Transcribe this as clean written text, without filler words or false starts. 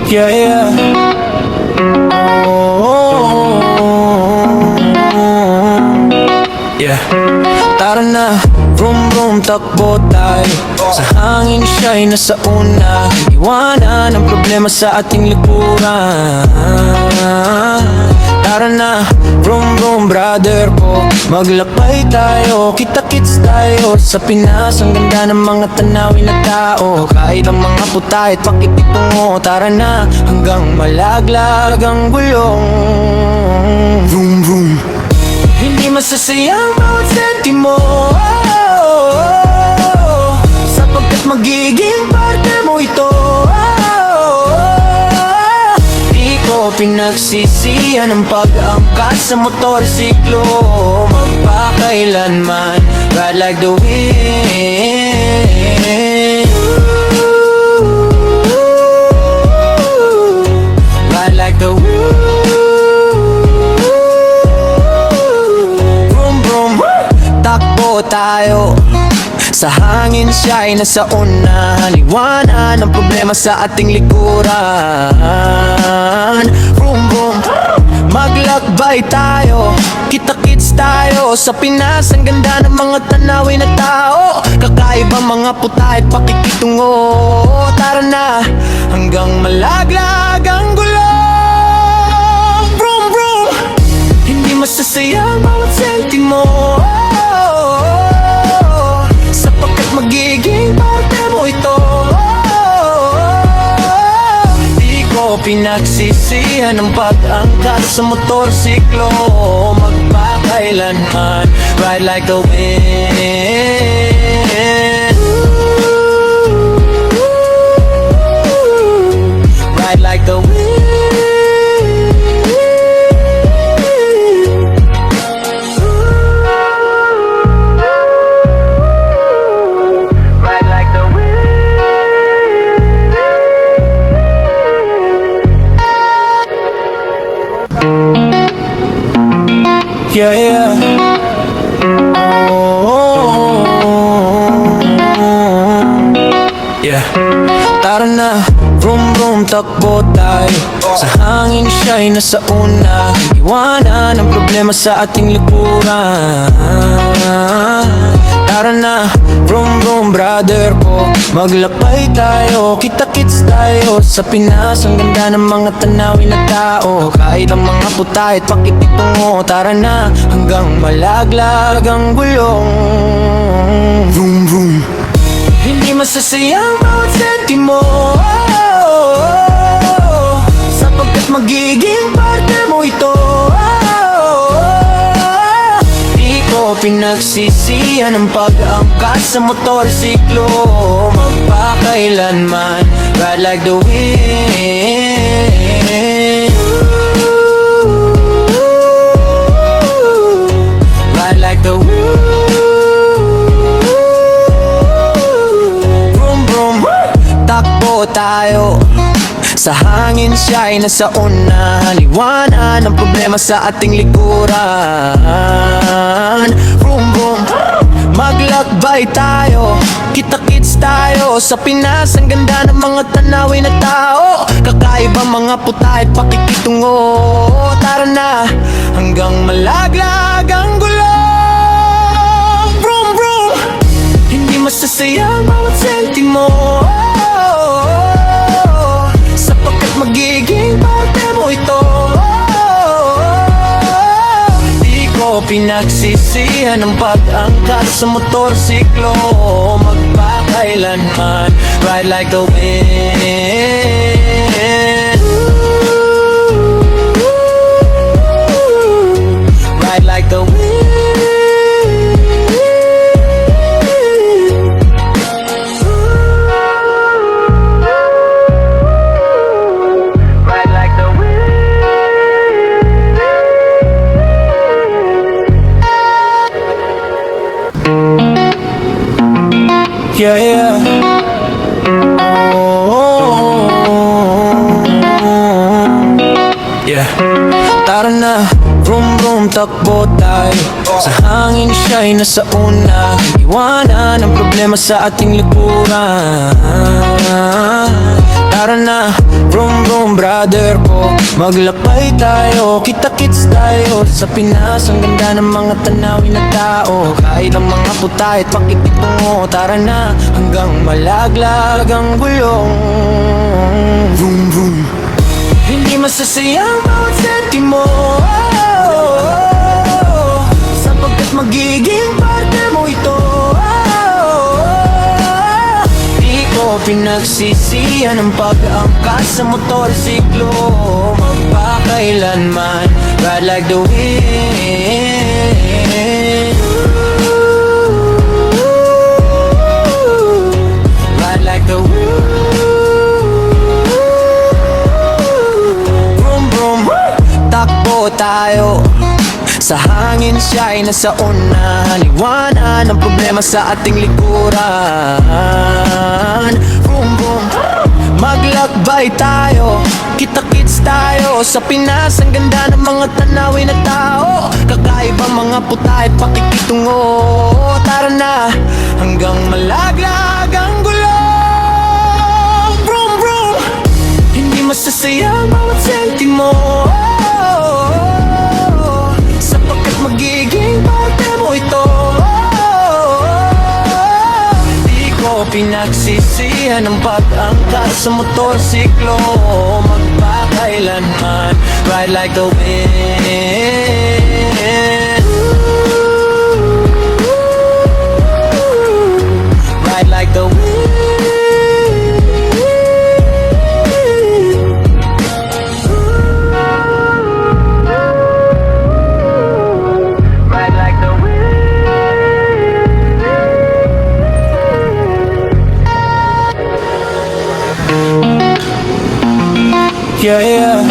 Yeah, yeah. Oh, yeah. Tara na, vroom vroom, takbo tayo. Sa hangin siya'y nasa una. Iwanan ang problema sa ating likuran. Tara na, vroom vroom, brother ko. Maglakbay tayo, kita-kits tayo. Sa Pinas, ang ganda ng mga tanawin na tao. Kahit ang mga putahit, pakikitungo. Tara na, hanggang malaglag ang gulong. Vroom vroom, hindi masasayang bawat sentimo, sapagkat magiging parte mo ito. Di ko pinagsisihan ang pag-angkas sa motorsiklo. Magpakailanman, ride like the wind. Ride like the wind. Takbo tayo, sa hangin siya'y nasa unahan. Iwanan ang problema sa ating likuran. Vroom vroom, maglakbay tayo, kita-kits tayo. Sa Pinas, ang ganda ng mga tanawin na tao. Kakaibang mga putahit, pakikitungo. Tara na, hanggang malaglag ang gulong. Vroom vroom, hindi masasayang bawat sentimo, sapagkat magiging parte mo ito. Di ko pinagsisihan ang pag-angkas sa motorsiklo. Magpakailanman, ride like the wind. Ride like the wind. Yeah, yeah. Oh, yeah. Tara na, vroom vroom, takbo tayo. Sa hangin siya'y nasa una. Iwanan ang problema sa ating likuran. Tara na, vroom vroom, brother ko. Maglakbay tayo, kita-kits tayo. Sa Pinas, ang ganda ng mga tanawin na tao. Kahit ang mga putahit, pakikitungo. Tara na, hanggang malaglag ang gulong. Vroom vroom, hindi masasayang bawat sentimo, sapagkat magiging parte mo ito. Di ko pinagsisihan ang pag-angkas sa motorsiklo. Magpakailanman, ride like the wind. Ride like the wind. Takbo tayo, sa hangin siya'y nasa unahan. Iwanan ang problema sa ating likuran. Vroom vroom, maglakbay tayo, kita-kits tayo. Sa Pinas, ang ganda ng mga tanawin na tao. Kakaibang mga putahit, pakikitungo. Tara na, hanggang malaglag ang gulong. Vroom vroom, hindi masasayang bawat sentimo, sapagkat magiging parte mo ito. Di ko pinagsisihan ang pag-angkas sa motorsiklo. Magpakailanman, ride like the wind. Ride like the wind. Yeah, yeah. Oh, yeah. Tara na, vroom vroom, takbo tayo. Sa hangin siya'y nasa una. Iwanan ang problema sa ating likuran. Tara na, vroom vroom brother ko, maglakbay tayo, kita-kits tayo sa Pinas. Ang ganda ng mga tanawin na tao, kahit ang mga putahit pakikitungo. Tara na, hanggang malaglag ang gulong. Vroom vroom, hindi masasayang bawat sentimo, sapagkat magiging parte mo ito. Di ko pinagsisihan ang pag-angkas sa motorsiklo, magpakailanman, ride like the wind. Ride like the wind. Takbo tayo sa hangin, siya'y nasa unahan. Iwanan ang problema sa ating likuran. Boom boom, maglakbay tayo, kita-kits tayo sa Pinas. Ang ganda ng mga tanawin na tao, kakaibang mga putahit pakikitungo. Tara na, hanggang malaglag ang gulong. Vroom vroom, hindi masasayang bawat sentimo, sapagkat magiging parte mo ito. Di ko pinagsisihan ang pag-angkas sa motorsiklo, magpakailanman, ride like the wind. Ride like the wind. Yeah, yeah.